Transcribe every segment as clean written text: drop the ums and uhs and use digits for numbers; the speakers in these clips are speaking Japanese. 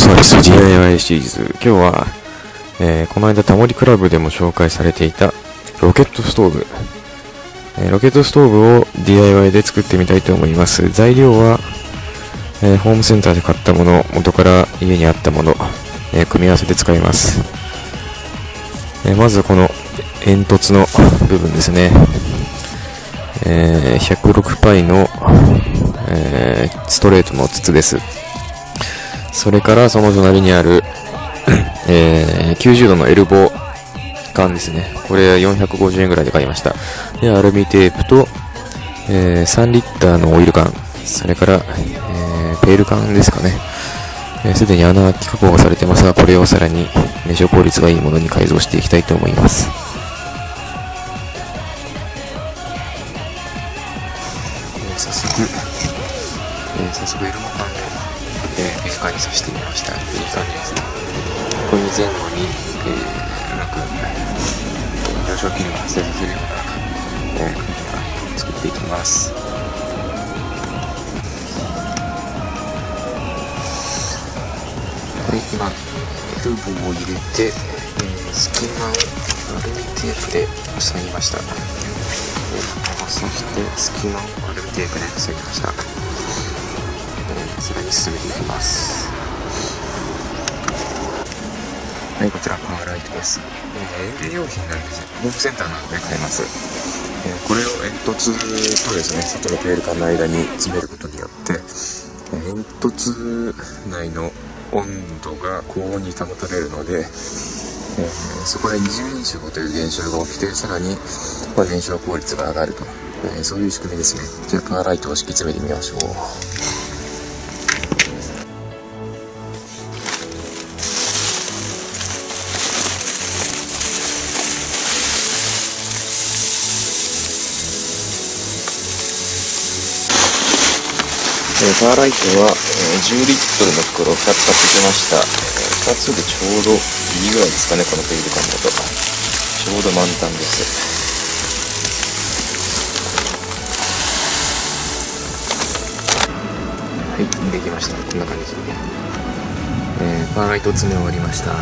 そうです。DIY シリーズ。今日は、この間タモリクラブでも紹介されていたロケットストーブ。ロケットストーブを DIY で作ってみたいと思います。材料は、ホームセンターで買ったもの、元から家にあったもの、組み合わせて使います。まずこの煙突の部分ですね。106パイの、ストレートの筒です。それからその隣にある、90度のエルボー缶ですね。これ450円ぐらいで買いました。で、アルミテープと、3リッターのオイル缶、それから、ペール缶ですかね。すでに穴開き加工がされてますが、これをさらに燃焼効率がいいものに改造していきたいと思います。早速エルモ缶で、ペーカーに刺してみました。いい感じですね。ここに前後に、うまく上昇気流が発生させるような、作っていきます。はい、今エルボーを入れて、隙間をアルミテープで塞ぎました。そして隙間をアルミテープで塞ぎました。さらに進めていきます。はい、こちらパワーライトです。園芸用品なんですね。ホームセンターなどで買えます。これを煙突とですね、外のペール缶の間に詰めることによって、煙突内の温度が高温に保たれるので、そこで二重燃焼という現象が起きて、さらに、燃焼効率が上がると、そういう仕組みですね。じゃあパワーライトを敷き詰めてみましょう。パワーライトは、10リットルの袋を2つ買ってきました。2つでちょうどいいぐらいですかね、このペール缶だと。ちょうど満タンです。はい、できました。こんな感じで。パワーライト詰め終わりました。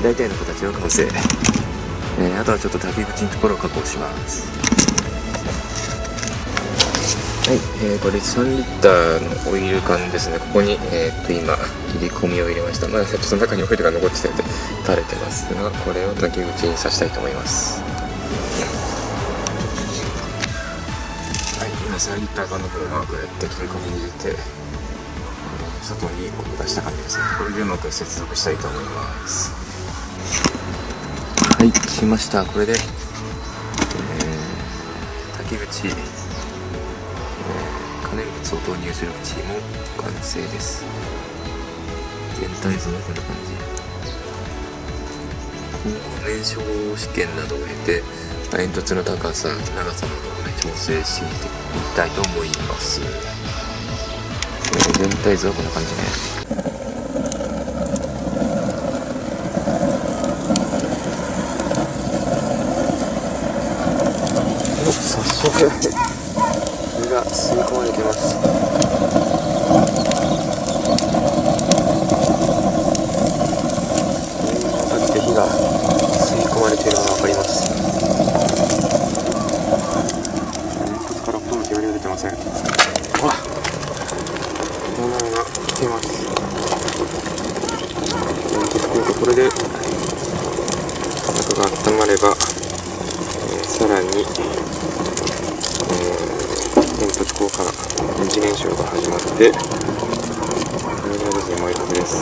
大体の形は完成。あとはちょっと竹口のところを加工します。はい、これ3リッターのオイル缶ですね。ここに、今切り込みを入れました。ちょっとその中にオイルが残ってきて垂れてますが、これを竹口に刺したいと思います。はい、今3リッター缶の方はこうやって切り込みを入れて、外にこう出した感じですね。これでうまく接続したいと思います。はい、しました。これで、竹口、可燃物を投入する口も完成です。全体図はこんな感じ。燃焼試験などを経て、煙突の高さ、長さなどを調整していきたいと思います。全体図はこんな感じね。早速火が吸い込まれてます。さっき火が吸い込まれているのが分かります。煙突からほとんど煙が出てません。ほら、炎が来ています。これで中が温まれば、さらに煙突口から二次燃焼が始まって、これがですね、燃えたてです。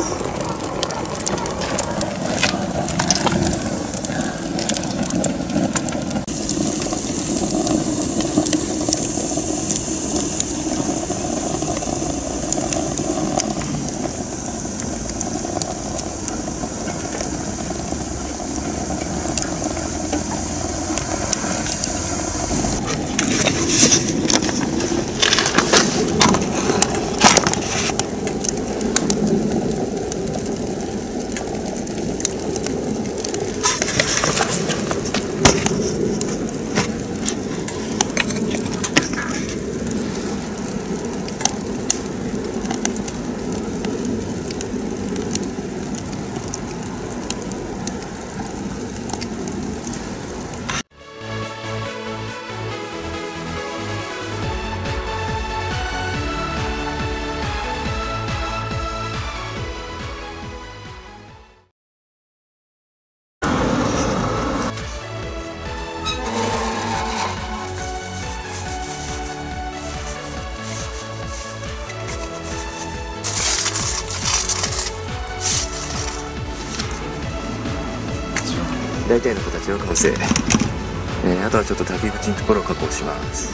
大体の形は完成。あとはちょっと竹口のところを加工します。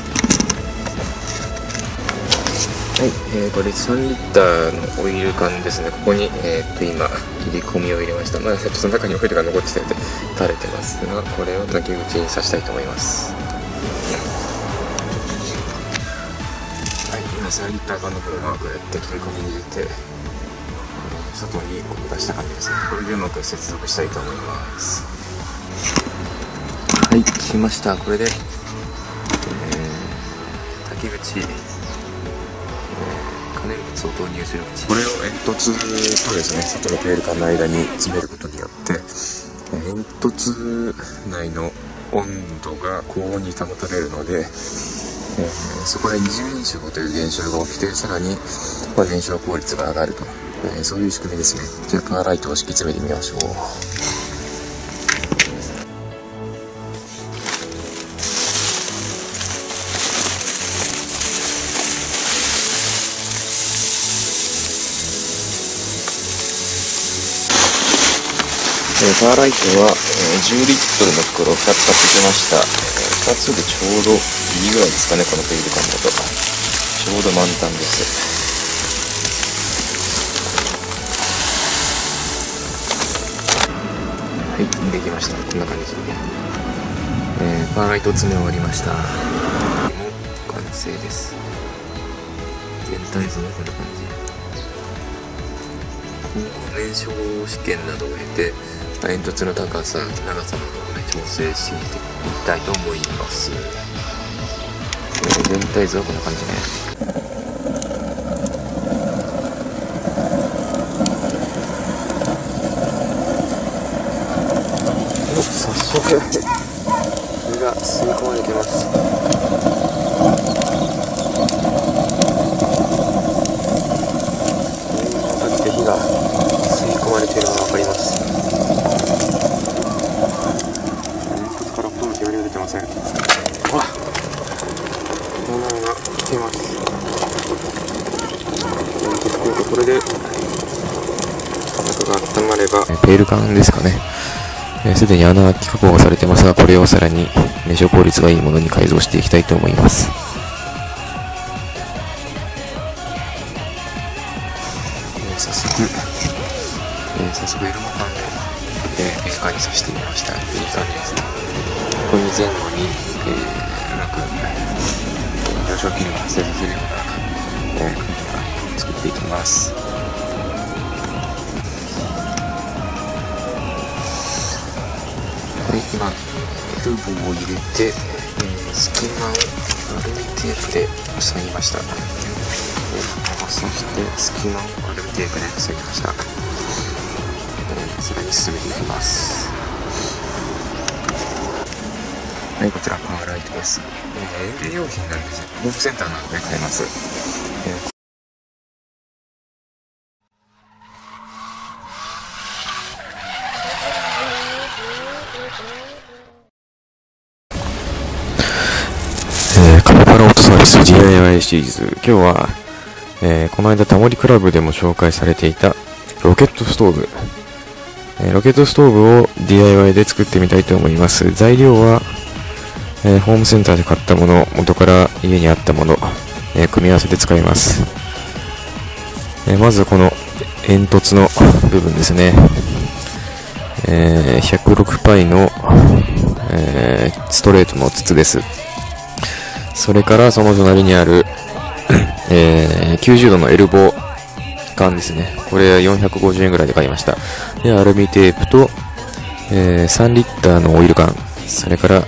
はい、これ3リッターのオイル缶ですね。ここに、今切り込みを入れました。まだちょっと中にオイルが残ってきてて垂れてますが、これを竹口に刺したいと思います。はい、今3リッター缶の方をこうやって切り込みに入れて、外にこう出した感じですね。これでうまく接続したいと思います。はい、切りました。これで、竹口、可燃物を投入する口、これを煙突とですね、外のペール缶の間に詰めることによって、煙突内の温度が高温に保たれるので、そこで二次燃焼という現象が起きて、さらに、燃焼効率が上がると、そういう仕組みですね。じゃあパーライトを敷き詰めてみましょう。パーライトは10リットルの袋を2つ買ってきました。2つでちょうどいいぐらいですかね、このペール缶だと。ちょうど満タンです。はい、できました。こんな感じで。パーライト詰め終わりました。もう完成です。全体図もこんな感じ。燃焼試験などを経て、煙突の高さ、長さなどをね、調整していきたいと思います。全体図はこんな感じね。早速火が吸い込まれてます。かけて火が吸い込まれているのが分かります。煙突からほとんど煙が出てません。炎が来ています。これで中が温まればペール缶ですかね。すでに穴開き加工がされてますが、これをさらに燃焼効率がいいものに改造していきたいと思います。早速エルモ缶でペーカーに刺してみました。いい感じですね。ここに前後に、うまく上昇気流が発生させるような、作っていきます。今エルボーを入れて、隙間をアルミテープで塞ぎました。そして隙間をアルミテープで塞ぎました。さらに進めていきます。はい、こちらパワーライトです。園芸用品なんですよ。ホームセンターなどで買えます。カピバラオートサービス DIY シリーズ。今日は、この間タモリクラブでも紹介されていたロケットストーブ。ロケットストーブを DIY で作ってみたいと思います。材料は、ホームセンターで買ったもの、元から家にあったもの、組み合わせて使います。まずこの煙突の部分ですね。106パイの、ストレートの筒です。それからその隣にある、90度のエルボー缶ですね。これ450円ぐらいで買いました。で、アルミテープと、3リッターのオイル缶、それから、